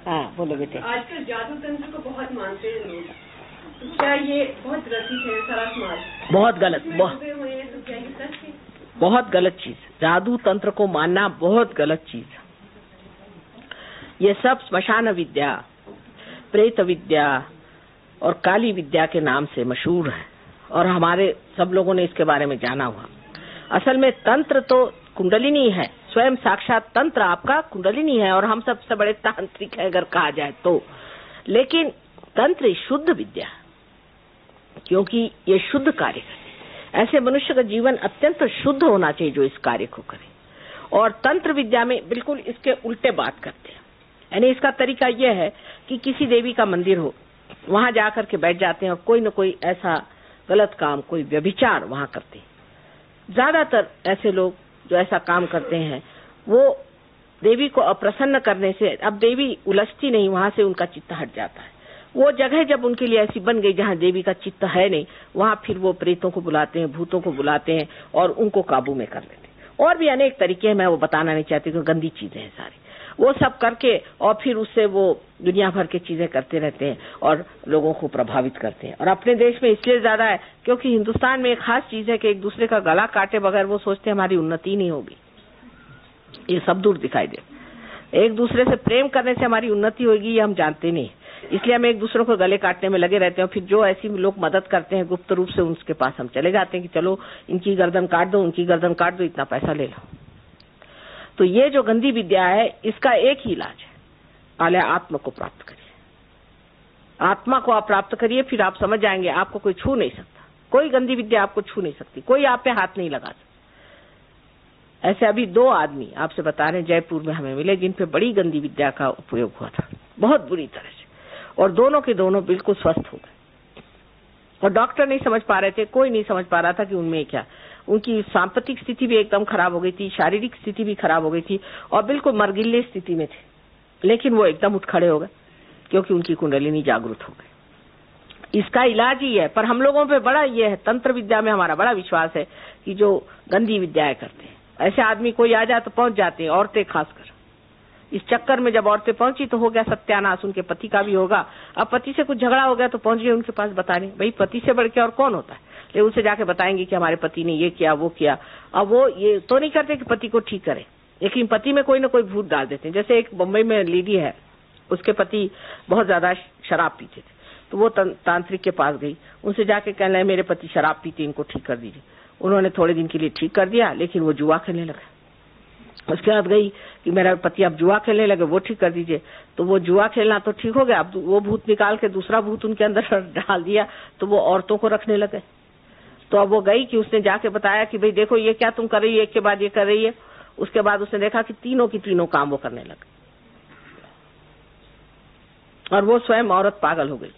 हाँ बोलो बेटे। आजकल जादू तंत्र को बहुत मानते हैं लोग, तो क्या ये बहुत ग्रसित है सारा समाज? बहुत गलत, बहुत गलत चीज। जादू तंत्र को मानना बहुत गलत चीज। ये सब श्मशान विद्या, प्रेत विद्या और काली विद्या के नाम से मशहूर है और हमारे सब लोगों ने इसके बारे में जाना हुआ। असल में तंत्र तो कुंडलिनी है, स्वयं साक्षात तंत्र आपका कुंडलिनी है और हम सबसे बड़े तांत्रिक है अगर कहा जाए तो। लेकिन तंत्र शुद्ध विद्या, क्योंकि ये शुद्ध कार्य करे। ऐसे मनुष्य का जीवन अत्यंत शुद्ध होना चाहिए जो इस कार्य को करे। और तंत्र विद्या में बिल्कुल इसके उल्टे बात करते हैं। यानी इसका तरीका यह है कि किसी देवी का मंदिर हो, वहां जाकर के बैठ जाते हैं और कोई न कोई ऐसा गलत काम, कोई व्यभिचार वहां करते हैं। ज्यादातर ऐसे लोग जो ऐसा काम करते हैं वो देवी को अप्रसन्न करने से, अब देवी उलझती नहीं, वहां से उनका चित्त हट जाता है। वो जगह जब उनके लिए ऐसी बन गई जहां देवी का चित्त है नहीं, वहां फिर वो प्रेतों को बुलाते हैं, भूतों को बुलाते हैं और उनको काबू में कर लेते हैं। और भी अनेक तरीके हैं, मैं वो बताना नहीं चाहती क्योंकि गंदी चीजें हैं सारी। वो सब करके और फिर उससे वो दुनिया भर की चीजें करते रहते हैं और लोगों को प्रभावित करते हैं। और अपने देश में इसलिए ज्यादा है क्योंकि हिंदुस्तान में एक खास चीज है कि एक दूसरे का गला काटे बगैर वो सोचते हैं हमारी उन्नति नहीं होगी। ये सब दूर दिखाई दे। एक दूसरे से प्रेम करने से हमारी उन्नति होगी ये हम जानते नहीं, इसलिए हम एक दूसरे को गले काटने में लगे रहते हैं। फिर जो ऐसी लोग मदद करते हैं गुप्त रूप से, उनके पास हम चले जाते हैं कि चलो इनकी गर्दन काट दो, उनकी गर्दन काट दो, इतना पैसा ले लो। तो ये जो गंदी विद्या है इसका एक ही इलाज है, पहले आत्मा को प्राप्त करिए। आत्मा को आप प्राप्त करिए, फिर आप समझ जाएंगे आपको कोई छू नहीं सकता। कोई गंदी विद्या आपको छू नहीं सकती, कोई आप पे हाथ नहीं लगा सकता। ऐसे अभी 2 आदमी आपसे बता रहे हैं जयपुर में हमें मिले जिन पे बड़ी गंदी विद्या का उपयोग हुआ था, बहुत बुरी तरह से, और दोनों के दोनों बिल्कुल स्वस्थ हो गए। और डॉक्टर नहीं समझ पा रहे थे, कोई नहीं समझ पा रहा था कि उनमें क्या। उनकी सांपत्तिक स्थिति भी एकदम खराब हो गई थी, शारीरिक स्थिति भी खराब हो गई थी और बिल्कुल मरगिल्ले स्थिति में थे, लेकिन वो एकदम उठ खड़े हो गए क्योंकि उनकी कुंडलिनी जागृत हो गई। इसका इलाज ही है। पर हम लोगों पे बड़ा ये है, तंत्र विद्या में हमारा बड़ा विश्वास है कि जो गंदी विद्याएं करते हैं ऐसे आदमी कोई आ जाए तो पहुंच जाते हैं, औरतें खासकर। इस चक्कर में जब औरतें पहुंची तो हो गया सत्यानाश, उनके पति का भी होगा। अब पति से कुछ झगड़ा हो गया तो पहुंच गए उनके पास बताने, भाई पति से बढ़ के और कौन होता है। लेकिन उनसे जाके बताएंगे कि हमारे पति ने ये किया वो किया। अब वो ये तो नहीं करते कि पति को ठीक करे, लेकिन पति में कोई ना कोई भूत डाल देते हैं। जैसे एक बम्बई में लेडी है, उसके पति बहुत ज्यादा शराब पीते थे, तो वो तांत्रिक के पास गई, उनसे जाके कहने लगे मेरे पति शराब पीते, इनको ठीक कर दीजिए। उन्होंने थोड़े दिन के लिए ठीक कर दिया, लेकिन वो जुआ खेलने लगा। उसके बाद गई कि मेरा पति अब जुआ खेलने लगे, वो ठीक कर दीजिए। तो वो जुआ खेलना तो ठीक हो गया, अब वो भूत निकाल के दूसरा भूत उनके अंदर डाल दिया, तो वो औरतों को रखने लगे। तो अब वो गई कि उसने जाके बताया कि भाई देखो ये क्या तुम कर रही है, एक के बाद ये कर रही है। उसके बाद उसने देखा कि तीनों की तीनों काम वो करने लगे और वो स्वयं औरत पागल हो गई।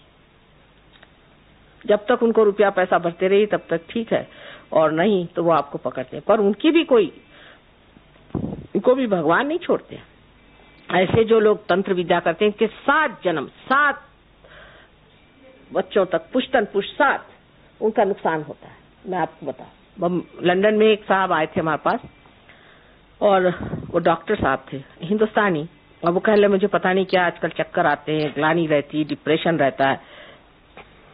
जब तक उनको रुपया पैसा भरते रही तब तक ठीक है, और नहीं तो वो आपको पकड़ते हैं। पर उनकी भी उनको भी भगवान नहीं छोड़ते। ऐसे जो लोग तंत्र विद्या करते हैं कि 7 जन्म 7 बच्चों तक पुश्तन पुष्ट 7 उनका नुकसान होता है। मैं आपको बताऊं, लंदन में एक साहब आए थे हमारे पास और वो डॉक्टर साहब थे हिंदुस्तानी, और वो कह रहे मुझे पता नहीं क्या आजकल चक्कर आते हैं, ग्लानि रहती है, डिप्रेशन रहता है।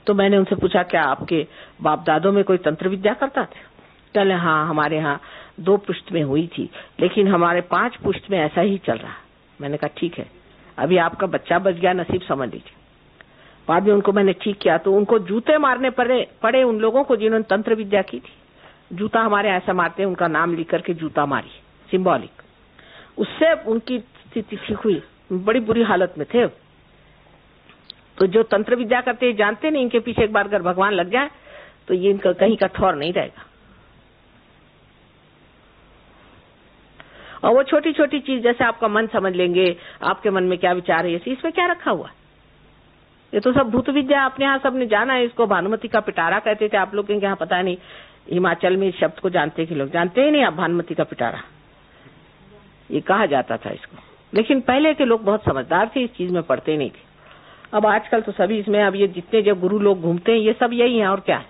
तो मैंने उनसे पूछा क्या आपके बाप दादों में कोई तंत्र विद्या करता था? कह रहे हाँ हमारे यहाँ 2 पुश्त में हुई थी, लेकिन हमारे 5 पुश्त में ऐसा ही चल रहा। मैंने कहा ठीक है, अभी आपका बच्चा बच गया, नसीब समझ लीजिए। बाद में उनको मैंने ठीक किया तो उनको जूते मारने पड़े उन लोगों को जिन्होंने तंत्र विद्या की थी। जूता हमारे ऐसा मारते हैं, उनका नाम लिख करके जूता मारी, सिंबॉलिक। उससे उनकी स्थिति ठीक हुई, बड़ी बुरी हालत में थे। तो जो तंत्र विद्या करते हैं जानते नहीं, इनके पीछे एक बार अगर भगवान लग जाए तो ये इनका कहीं का ठौर नहीं रहेगा। और वो छोटी छोटी चीज जैसे आपका मन समझ लेंगे, आपके मन में क्या विचार है, इसमें क्या रखा हुआ है? ये तो सब भूत विद्या अपने यहाँ सबने जाना है। इसको भानुमति का पिटारा कहते थे। आप लोग के यहाँ पता नहीं, हिमाचल में इस शब्द को जानते कि लोग जानते ही नहीं। आप भानुमति का पिटारा ये कहा जाता था इसको, लेकिन पहले के लोग बहुत समझदार थे, इस चीज में पढ़ते नहीं थे। अब आजकल तो सभी इसमें, अब ये जितने जब गुरु लोग घूमते हैं ये सब यही है और क्या है।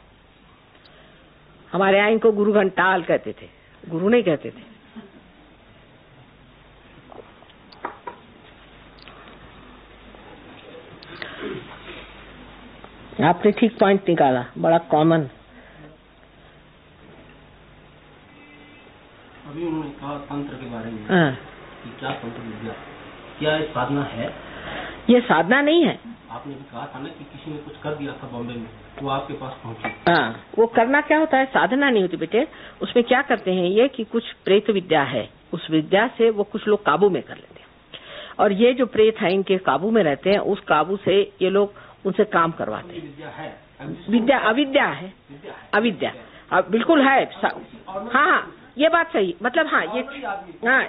हमारे यहाँ इनको गुरु घंटाल कहते थे, गुरु नहीं कहते थे। आपने ठीक पॉइंट निकाला, बड़ा कॉमन। अभी उन्होंने कहा तंत्र के बारे में कि क्या तंत्र विद्या, क्या ये साधना है? ये साधना नहीं है। आपने भी कहा था ना कि किसी ने कुछ कर दिया था बॉम्बे में, वो आपके पास पहुंची। हाँ, वो करना क्या होता है, साधना नहीं होती बेटे। उसमें क्या करते हैं ये कि कुछ प्रेत विद्या है, उस विद्या से वो कुछ लोग काबू में कर लेते हैं, और ये जो प्रेत है इनके काबू में रहते हैं, उस काबू से ये लोग उनसे काम करवाते हैं। विद्या है, विद्या अविद्या है, अविद्या बिल्कुल है। हाँ, ये बात सही, मतलब हाँ, ये हाँ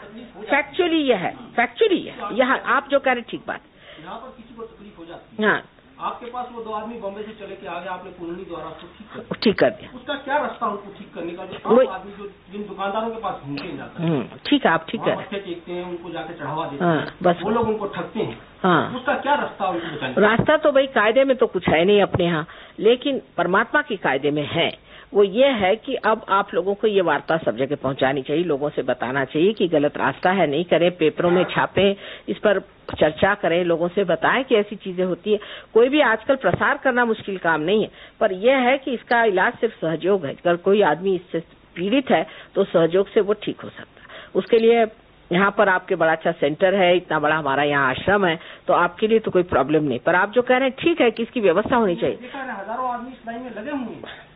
फैक्चुअली ये है, फैक्चुअली ये यहाँ आप जो कह रहे ठीक बात। यहाँ पर किसी को तकलीफ हो जाती है, हाँ, आपके पास वो 2 आदमी बॉम्बे से चले के आ गए, आपने कुंडली द्वारा उसको ठीक कर दिया। उसका क्या रास्ता उनको ठीक करने का? जो आदमी जो जिन दुकानदारों के पास घूमते जाते हैं, ठीक है, आप ठीक है, टेकते हैं, उनको जाके चढ़ावा देते हैं, बस वो लोग उनको ठगते हैं। हाँ, उसका क्या रास्ता उनको बताएंगे? रास्ता तो भाई कायदे में तो कुछ है नहीं अपने यहाँ, लेकिन परमात्मा की कायदे में है। वो ये है कि अब आप लोगों को ये वार्ता सब जगह पहुंचानी चाहिए, लोगों से बताना चाहिए कि गलत रास्ता है, नहीं करें, पेपरों में छापें, इस पर चर्चा करें, लोगों से बताएं कि ऐसी चीजें होती है। कोई भी आजकल प्रसार करना मुश्किल काम नहीं है, पर यह है कि इसका इलाज सिर्फ सहयोग है। अगर कोई आदमी इससे पीड़ित है तो सहयोग से वो ठीक हो सकता है। उसके लिए यहाँ पर आपके बड़ा अच्छा सेंटर है, इतना बड़ा हमारा यहाँ आश्रम है, तो आपके लिए तो कोई प्रॉब्लम नहीं। पर आप जो कह रहे हैं ठीक है कि इसकी व्यवस्था होनी चाहिए। हजारों आदमी इस लाइन में लगे हुए हैं,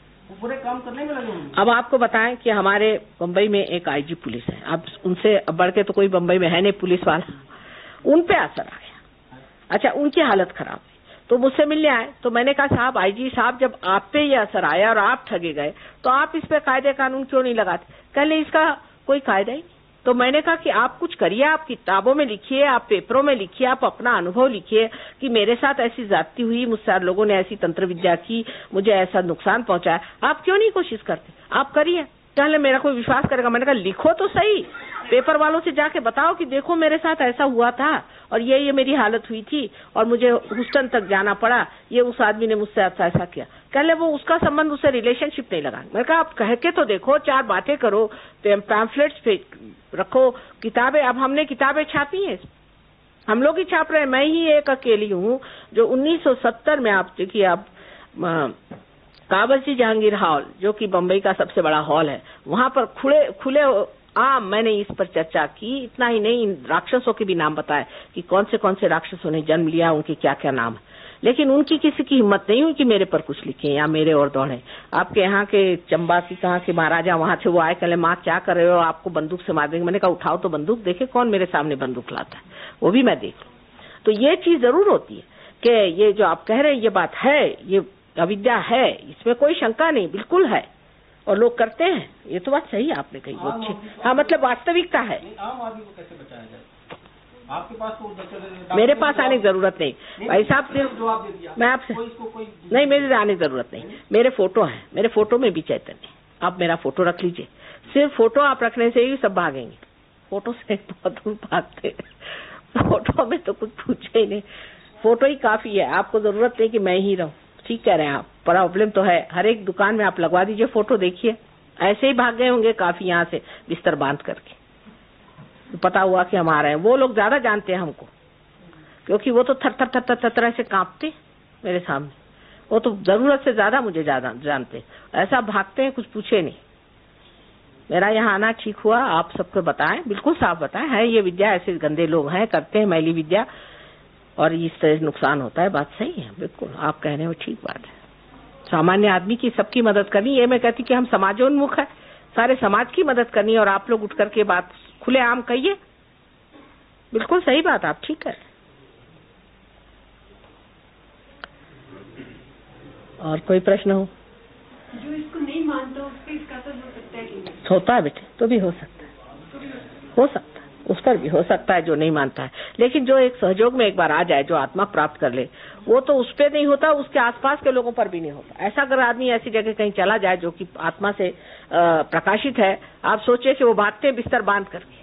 पूरे काम करने में लगे हुए हैं। अब आपको बताएं कि हमारे मुंबई में एक आईजी पुलिस है, अब उनसे बढ़ के तो कोई मुंबई में है नहीं पुलिस वाला, उन पे असर आया। अच्छा, उनकी हालत खराब हुई तो मुझसे मिलने आए, तो मैंने कहा साहब, आईजी साहब, जब आप पे ये असर आया और आप ठगे गए तो आप इस पे कायदे कानून क्यों नहीं लगाते? कहले इसका कोई कायदा ही नहीं। तो मैंने कहा कि आप कुछ करिए, आप किताबों में लिखिए, आप पेपरों में लिखिए, आप अपना अनुभव लिखिए कि मेरे साथ ऐसी ज्यादती हुई, मुझसे लोगों ने ऐसी तंत्र विद्या की, मुझे ऐसा नुकसान पहुंचाया। आप क्यों नहीं कोशिश करते? आप करिए। पहले मेरा कोई विश्वास करेगा? मैंने कहा लिखो तो सही, पेपर वालों से जाके बताओ कि देखो मेरे साथ ऐसा हुआ था और ये मेरी हालत हुई थी और मुझे ह्यूस्टन तक जाना पड़ा, ये उस आदमी ने मुझसे ऐसा किया। कहले वो उसका संबंध, उससे रिलेशनशिप नहीं लगा। मैंने कहा आप कह के तो देखो, 4 बातें करो, पैम्फलेट्स पे रखो, किताबें। अब हमने किताबें छापी हैं, हम लोग ही छाप रहे हैं, मैं ही एक अकेली हूँ जो 1970 में, आप देखिए, आप काबरसी जहांगीर हॉल जो कि बम्बई का सबसे बड़ा हॉल है, वहां पर खुले आम मैंने इस पर चर्चा की। इतना ही नहीं, इन राक्षसों के भी नाम बताए कि कौन से राक्षसों ने जन्म लिया, उनके क्या क्या नाम है। लेकिन उनकी किसी की हिम्मत नहीं हुई कि मेरे पर कुछ लिखे या मेरे और दौड़े। आपके यहाँ के चंबा की कहाँ के महाराजा वहां से वो आए, कहले माँ क्या कर रहे हो, आपको बंदूक से मार देंगे। मैंने कहा उठाओ तो बंदूक, देखे कौन मेरे सामने बंदूक लाता है, वो भी मैं देख लूं। तो ये चीज जरूर होती है कि ये जो आप कह रहे हैं ये बात है, ये अविद्या है, इसमें कोई शंका नहीं, बिल्कुल है, और लोग करते हैं। ये तो बात सही आपने कही, वो अच्छी, हाँ, मतलब वास्तविकता है। आम आदमी को कैसे बचाया जाए? आपके पास तो मेरे पास आने की जरूरत नहीं भाई साहब, जवाब दे दिया मैं आपसे नहीं, मेरे आने की जरूरत नहीं। मेरे फोटो है, मेरे फोटो में भी चैतन्य। आप मेरा फोटो रख लीजिए, सिर्फ फोटो आप रखने से ही सब भागेंगे। फोटो से बहुत दूर भागते, फोटो में तो कुछ पूछे ही नहीं, फोटो ही काफी है। आपको जरूरत नहीं कि मैं ही रहूं। ठीक कह रहे हैं आप, प्रॉब्लम तो है, हर एक दुकान में आप लगवा दीजिए फोटो, देखिए ऐसे ही भाग गए होंगे काफी यहाँ से बिस्तर बांध करके, पता हुआ कि हम आ रहे हैं। वो लोग ज्यादा जानते हैं हमको, क्योंकि वो तो थर थर थर थर ऐसे कांपते मेरे सामने, वो तो जरूरत से ज्यादा मुझे ज्यादा जानते, ऐसा भागते हैं कुछ पूछे नहीं। मेरा यहाँ आना ठीक हुआ, आप सबको बताएं, बिल्कुल साफ बताएं, है ये विद्या, ऐसे गंदे लोग हैं, करते हैं मैली विद्या और इससे नुकसान होता है। बात सही है, बिल्कुल आप कह रहे हो, ठीक बात है। सामान्य आदमी की सबकी मदद करनी, ये मैं कहती कि हम समाजोन्मुख है, सारे समाज की मदद करनी, और आप लोग उठ करके बात खुलेआम कहिए, बिल्कुल सही बात, आप ठीक है। और कोई प्रश्न हो? जो इसको नहीं मानता उस पर इसका असर हो सकता है कि नहीं? होता है बेटे, तो भी हो सकता है, हो सकता है, उस पर भी हो सकता है जो नहीं मानता है। लेकिन जो एक सहयोग में एक बार आ जाए, जो आत्मा प्राप्त कर ले, वो तो उस पर नहीं होता, उसके आसपास के लोगों पर भी नहीं होता। ऐसा अगर आदमी ऐसी जगह कहीं चला जाए जो कि आत्मा से प्रकाशित है, आप सोचिए कि वो भागते बिस्तर बांध करके,